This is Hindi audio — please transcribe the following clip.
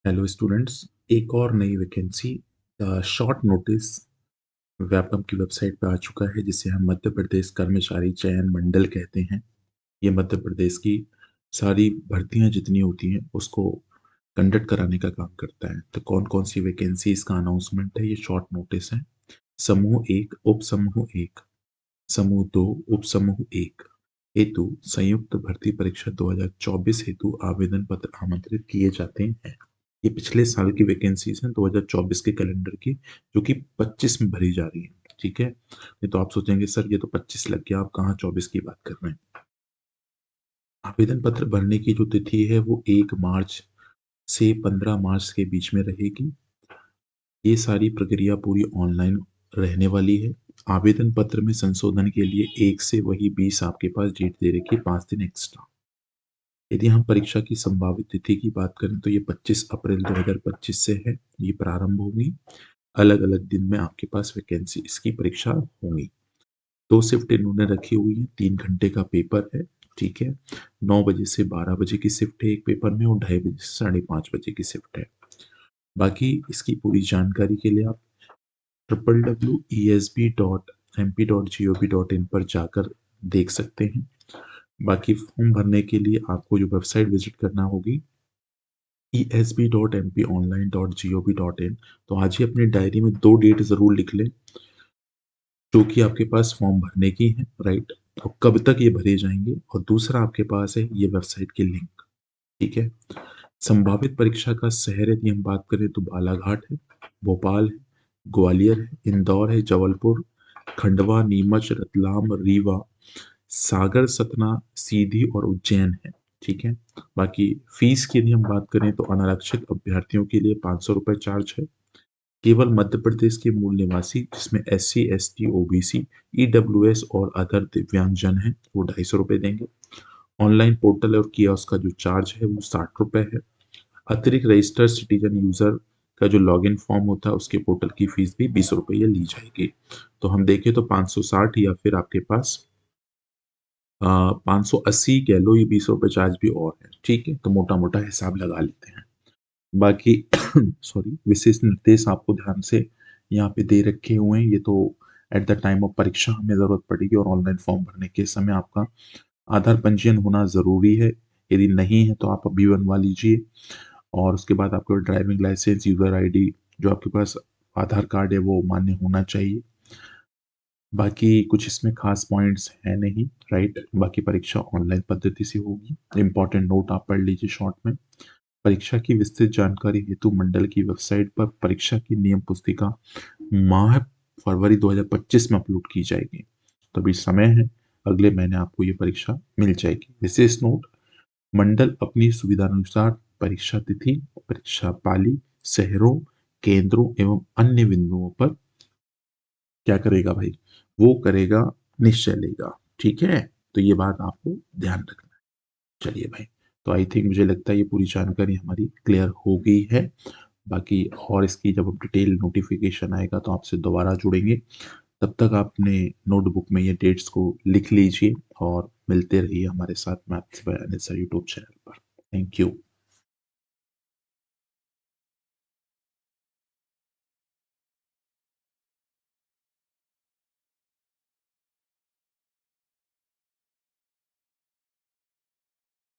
हेलो स्टूडेंट्स, एक और नई वैकेंसी शॉर्ट नोटिस व्यापम की वेबसाइट पे आ चुका है, जिसे हम मध्य प्रदेश कर्मचारी चयन मंडल कहते हैं। ये मध्य प्रदेश की सारी भर्तियां जितनी होती हैं उसको कंडक्ट कराने का काम करता है। तो कौन कौन सी वैकेंसी, इसका अनाउंसमेंट है, ये शॉर्ट नोटिस है। समूह एक, उप समूह एक, समूह दो, उप समूह एक हेतु संयुक्त भर्ती परीक्षा 2024 हेतु आवेदन पत्र आमंत्रित किए जाते हैं। ये पिछले साल की वैकेंसीज हैं, 2024 के कैलेंडर की, जो कि 25 में भरी जा रही है। ठीक है, नहीं तो आप सोचेंगे सर ये तो 25 लग गया, आप कहाँ 24 की बात कर रहे हैं। आवेदन पत्र भरने की जो तिथि है वो 1 मार्च से 15 मार्च के बीच में रहेगी। ये सारी प्रक्रिया पूरी ऑनलाइन रहने वाली है। आवेदन पत्र में संशोधन के लिए 1 से वही 20 आपके पास डेट दे रखी है, 5 दिन एक्स्ट्रा। यदि हम परीक्षा की संभावित तिथि की बात करें तो ये 25 अप्रैल 2025 से है, ये प्रारंभ होगी। अलग अलग दिन में आपके पास वैकेंसी, इसकी परीक्षा होंगी। 2 शिफ्ट इन्होंने रखी हुई है, 3 घंटे का पेपर है। ठीक है, 9 बजे से 12 बजे की शिफ्ट है एक पेपर में, और 2:30 बजे से 5:30 बजे की शिफ्ट है। बाकी इसकी पूरी जानकारी के लिए आप www.esb.mp.gov.in पर जाकर देख सकते हैं। बाकी फॉर्म भरने के लिए आपको जो वेबसाइट विजिट करना होगी esb.mponline.gov.in। तो आज ही अपनी डायरी में 2 डेट जरूर लिख लें जो कि आपके पास फॉर्म भरने की है, राइट, और कब तक ये भरे जाएंगे। और दूसरा आपके पास है ये वेबसाइट की लिंक। ठीक है, संभावित परीक्षा का शहर यदि हम बात करें तो बालाघाट है, भोपाल है, ग्वालियर है, इंदौर है, जबलपुर, खंडवा, नीमच, रतलाम, रीवा, सागर, सतना, सीधी और उज्जैन है। ठीक है, बाकी फीस की यदि हम बात करें तो अनारक्षित अभ्यर्थियों के लिए 500 रुपये चार्ज है। केवल मध्य प्रदेश के मूल निवासी जिसमें SC ST OBC EWS और अदर दिव्यांगजन हैं वो 250 रुपये देंगे। ऑनलाइन पोर्टल और कियोस्क का जो चार्ज है वो 60 रुपये है। अतिरिक्त रजिस्टर्ड सिटीजन यूजर का जो लॉगिन फॉर्म होता है उसके पोर्टल की फीस भी 20 रुपये ली जाएगी। तो हम देखें तो 560 या फिर आपके पास 580 कह लो, ये 20 रुपये चार्ज भी और है। ठीक है, तो मोटा मोटा हिसाब लगा लेते हैं। बाकी सॉरी, विशेष निर्देश आपको ध्यान से यहाँ पे दे रखे हुए हैं। ये तो एट द टाइम ऑफ परीक्षा हमें जरूरत पड़ेगी, और ऑनलाइन फॉर्म भरने के समय आपका आधार पंजीयन होना जरूरी है। यदि नहीं है तो आप अभी बनवा लीजिए। और उसके बाद आपको ड्राइविंग लाइसेंस, यूजर आईडी, जो आपके पास आधार कार्ड है वो मान्य होना चाहिए। बाकी कुछ इसमें खास पॉइंट्स है नहीं, राइट। बाकी परीक्षा ऑनलाइन पद्धति से होगी। इंपॉर्टेंट नोट आप पढ़ लीजिए शॉर्ट में। परीक्षा की विस्तृत जानकारी हेतु मंडल की वेबसाइट पर परीक्षा की नियम पुस्तिका माह फरवरी 2025 में अपलोड की जाएगी। तो अभी समय है, अगले महीने आपको ये परीक्षा मिल जाएगी। विशेष नोट, मंडल अपनी सुविधानुसार परीक्षा तिथि, परीक्षा पाली, शहरों, केंद्रों एवं अन्य बिंदुओं पर क्या करेगा भाई, वो करेगा, निश्चय लेगा। ठीक है, तो ये बात आपको ध्यान रखना है। चलिए भाई, तो आई थिंक मुझे लगता है ये पूरी जानकारी हमारी क्लियर हो गई है। बाकी और इसकी जब डिटेल नोटिफिकेशन आएगा तो आपसे दोबारा जुड़ेंगे। तब तक आपने नोटबुक में ये डेट्स को लिख लीजिए और मिलते रहिए हमारे साथ maths by Anil sir YouTube channel पर। Thank you.